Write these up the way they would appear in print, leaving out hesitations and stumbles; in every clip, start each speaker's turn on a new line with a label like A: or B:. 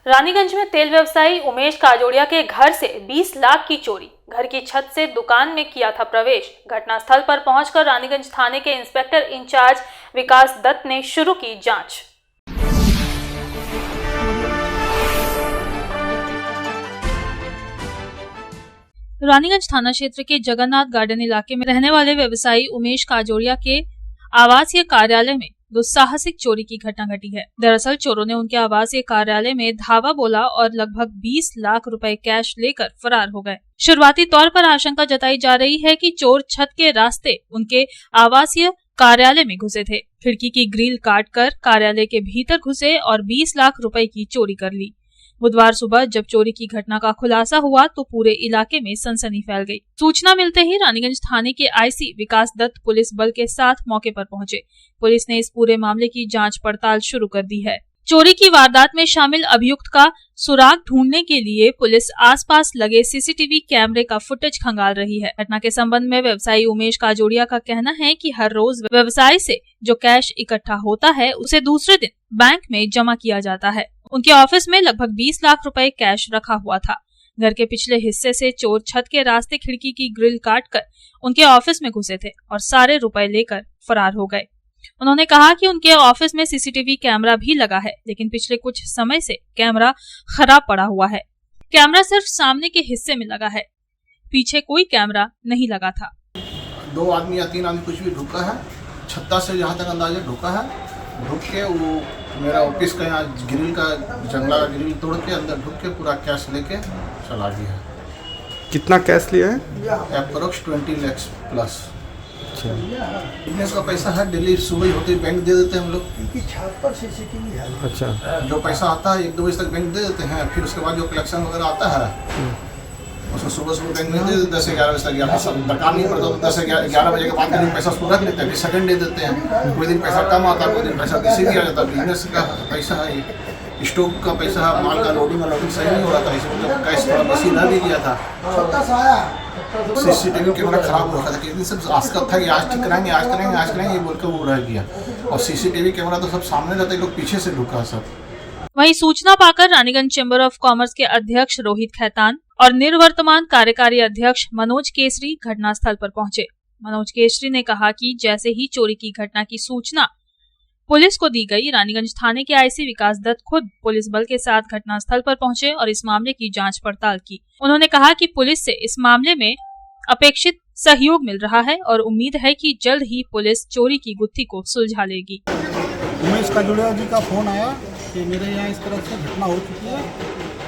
A: रानीगंज में तेल व्यवसायी उमेश काजोड़िया के घर से 20 लाख की चोरी। घर की छत से दुकान में किया था प्रवेश। घटनास्थल पर पहुंचकर रानीगंज थाने के इंस्पेक्टर इंचार्ज विकास दत्त ने शुरू की जांच। रानीगंज थाना क्षेत्र के जगन्नाथ गार्डन इलाके में रहने वाले व्यवसायी उमेश काजोड़िया के आवासीय कार्यालय में दुस्साहसिक चोरी की घटना घटी है। दरअसल चोरों ने उनके आवासीय कार्यालय में धावा बोला और लगभग 20 लाख रुपए कैश लेकर फरार हो गए। शुरुआती तौर पर आशंका जताई जा रही है कि चोर छत के रास्ते उनके आवासीय कार्यालय में घुसे थे। खिड़की की ग्रिल काटकर कार्यालय के भीतर घुसे और 20 लाख रुपए की चोरी कर ली। बुधवार सुबह जब चोरी की घटना का खुलासा हुआ तो पूरे इलाके में सनसनी फैल गई। सूचना मिलते ही रानीगंज थाने के आईसी विकास दत्त पुलिस बल के साथ मौके पर पहुंचे। पुलिस ने इस पूरे मामले की जांच पड़ताल शुरू कर दी है। चोरी की वारदात में शामिल अभियुक्त का सुराग ढूंढने के लिए पुलिस आसपास लगे सीसीटीवी कैमरे का फुटेज खंगाल रही है। घटना के संबंध में व्यवसायी उमेश काजोड़िया का कहना है कि हर रोज व्यवसाय से जो कैश इकट्ठा होता है उसे दूसरे दिन बैंक में जमा किया जाता है। उनके ऑफिस में लगभग 20 लाख रुपए कैश रखा हुआ था। घर के पिछले हिस्से से चोर छत के रास्ते खिड़की की ग्रिल काटकर उनके ऑफिस में घुसे थे और सारे रुपए लेकर फरार हो गए। उन्होंने कहा कि उनके ऑफिस में सीसीटीवी कैमरा भी लगा है, लेकिन पिछले कुछ समय से कैमरा खराब पड़ा हुआ है। कैमरा सिर्फ सामने के हिस्से में लगा है, पीछे कोई कैमरा नहीं लगा था।
B: 2 आदमी या 3 आदमी कुछ भी ढुका है, छत्ता से जहाँ तक अंदाजा ढुका है, ढुक के वो मेरा ऑफिस का यहाँ ग्रिल का जंगला ग्रिल तोड़ के अंदर ढुक के पूरा कैश लेके चला गया।
C: कितना कैश लिया है?
B: Approx 20 lakh plus. बिजनेस का पैसा है, डेली सुबह होते ही बैंक दे देते हैं हम लोग।
D: छत पर सीसीटीवी है।
B: अच्छा, जो पैसा आता है 1-2 बजे तक बैंक दे देते हैं, फिर उसके बाद जो कलेक्शन वगैरह आता है उसको सुबह बैंक में दे देते 10-11 बजे तक। या दरकार नहीं पड़ता तो 10-11 बजे के बाद दिन पैसा उसको रख लेते हैं, फिर सेकंड दे देते हैं। कोई दिन पैसा कम आता है, कोई दिन पैसा किसी भी आ जाता है। बिजनेस का पैसा है, स्टॉक का पैसा है, माल का लोडिंग सही नहीं हो रहा था, इसमें तो कैश थोड़ा बेसी ला भी गया था। सीसीटीवी कैमरा खराब हो रखा था, किसी सब आस्कत था कि आज ठीक कराएंगे, आज करेंगे, आज करेंगे, ये बोल के वो रह गया। और सीसीटीवी कैमरा तो सब सामने रहता है, लोग पीछे से ढुका सब।
A: वहीं सूचना पाकर रानीगंज चैम्बर ऑफ कॉमर्स के अध्यक्ष रोहित खैतान और निर्वर्तमान कार्यकारी अध्यक्ष मनोज केसरी घटनास्थल पर पहुंचे। मनोज केसरी ने कहा कि जैसे ही चोरी की घटना की सूचना पुलिस को दी गई, रानीगंज थाने के आईसी विकास दत्त खुद पुलिस बल के साथ घटनास्थल पर पहुंचे और इस मामले की जांच पड़ताल की। उन्होंने कहा कि पुलिस से इस मामले में अपेक्षित सहयोग मिल रहा है और उम्मीद है कि जल्द ही पुलिस चोरी की गुत्थी को सुलझा लेगी।
D: उमेश काजोड़िया जी का फोन आया कि मेरे यहाँ इस तरह से घटना हो चुकी है,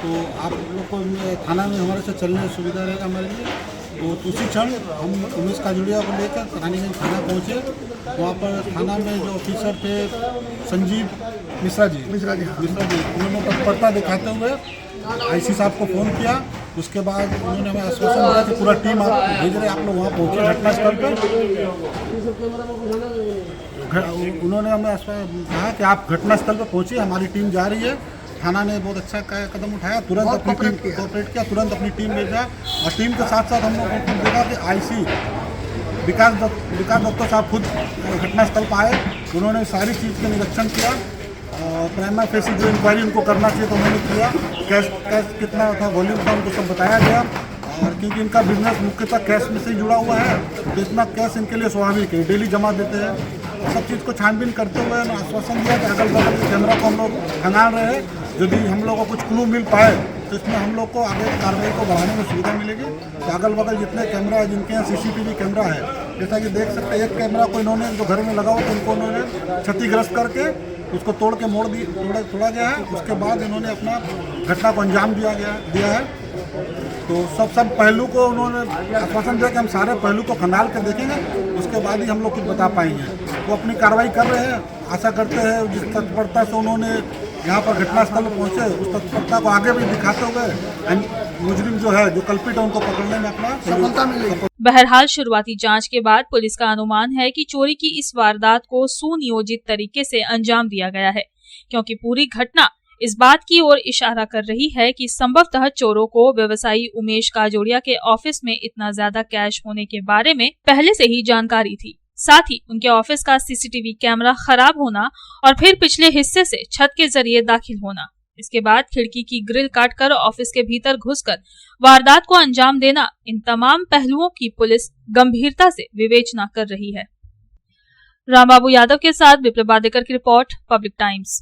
D: तो आप लोग को थाना में हमारे से चलने में सुविधा रहेगा हमारे लिए। तो उसी क्षण हम उमेश काजोड़िया को लेकर रानीगंज थाना पहुँचे। वहाँ पर थाना में जो ऑफिसर थे संजीव मिश्रा जी उन्होंने तत्परता दिखाते हुए आईसी साहब को फ़ोन किया। उसके बाद उन्होंने हमें आश्वासन दिया कि पूरा टीम आप भेज रहे, आप लोग वहाँ पहुँचे घटनास्थल पर। उन्होंने हमें कहा कि आप घटनास्थल पर पहुँचे, हमारी टीम जा रही है। थाना ने बहुत अच्छा कदम उठाया, तुरंत अपनी टीम कोऑपरेट किया, तुरंत अपनी टीम भेजा। और टीम के साथ साथ हम लोगों को देखा कि आईसी विकास दत्त साहब खुद घटनास्थल पर आए। उन्होंने सारी चीज़ का निरीक्षण किया और प्राइमा फेसी जो इंक्वायरी उनको करना चाहिए तो उन्होंने किया। कैश कितना था, वॉल्यूम था, उनको सब बताया गया। और क्योंकि इनका बिजनेस मुख्यतः कैश में से जुड़ा हुआ है तो इतना कैश इनके लिए स्वाभाविक है, डेली जमा देते हैं। सब चीज़ को छानबीन करते हुए आश्वासन दिया कि अगल बगल के कैमरा को हम लोग खंगाल रहे हैं। यदि हम लोग को कुछ क्लू मिल पाए तो इसमें हम लोग को आगे कार्रवाई को बढ़ाने में सुविधा मिलेगी। तो अगल बगल जितने कैमरा है, जिनके यहाँ सीसीटीवी कैमरा है, जैसा कि देख सकते हैं, एक कैमरा को इन्होंने जो घर में लगा हुआ था उनको उन्होंने क्षतिग्रस्त करके उसको तोड़ के तोड़ा गया है। उसके बाद इन्होंने अपना घटना को अंजाम दिया है। तो सब पहलू को उन्होंने आश्वासन दिया कि हम सारे पहलू को खंगाल कर देखेंगे, उसके बाद ही हम लोग कुछ बता पाएंगे। वो अपनी कार्रवाई कर रहे हैं। आशा करते हैं जिस तत्परता से उन्होंने यहाँ पर घटनास्थल पर पहुँचे, उस तत्परता को आगे भी दिखाते हुए मुजरिम जो है, जो कल्पित है, उनको पकड़ने में अपना सफलता मिलेगी।
A: बहरहाल शुरुआती जांच के बाद पुलिस का अनुमान है कि चोरी की इस वारदात को सुनियोजित तरीके से अंजाम दिया गया है, क्योंकि पूरी घटना इस बात की ओर इशारा कर रही है कि संभवतः चोरों को व्यवसायी उमेश काजोड़िया के ऑफिस में इतना ज्यादा कैश होने के बारे में पहले से ही जानकारी थी। साथ ही उनके ऑफिस का सीसीटीवी कैमरा खराब होना और फिर पिछले हिस्से से छत के जरिए दाखिल होना इसके बाद खिड़की की ग्रिल काटकर ऑफिस के भीतर घुसकर वारदात को अंजाम देना, इन तमाम पहलुओं की पुलिस गंभीरता से विवेचना कर रही है। रामबाबू यादव के साथ विप्लव बादेकर की रिपोर्ट, पब्लिक टाइम्स।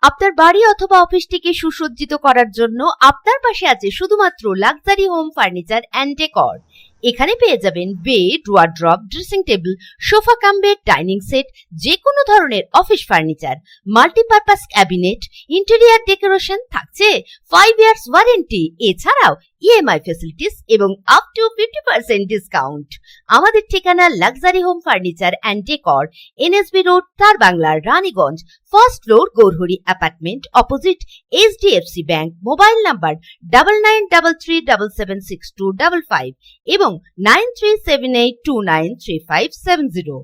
E: আপনার বাড়ি অথবা অফিসটিকে সুসজ্জিত করার জন্য আপনার পাশে আছে শুধুমাত্র luxury home furniture and decor. এখানে পেয়ে যাবেন bed, wardrobe, dressing table, sofa cum bed, dining set, যে কোনো ধরনের office furniture, multipurpose cabinet, interior decoration, থাকছে 5 ইয়ার্স ওয়ারেন্টি, এছাড়াও ইএমআই ফ্যাসিলিটিস এবং আপ টু 50% ডিসকাউন্ট। আমাদের ঠিকানা luxury home furniture and decor, NSB road, Tarbangla, Raniganj, first floor, Gourhari apartment, opposite HDFC bank. Mobile number 9933776255 এবং 9378293570।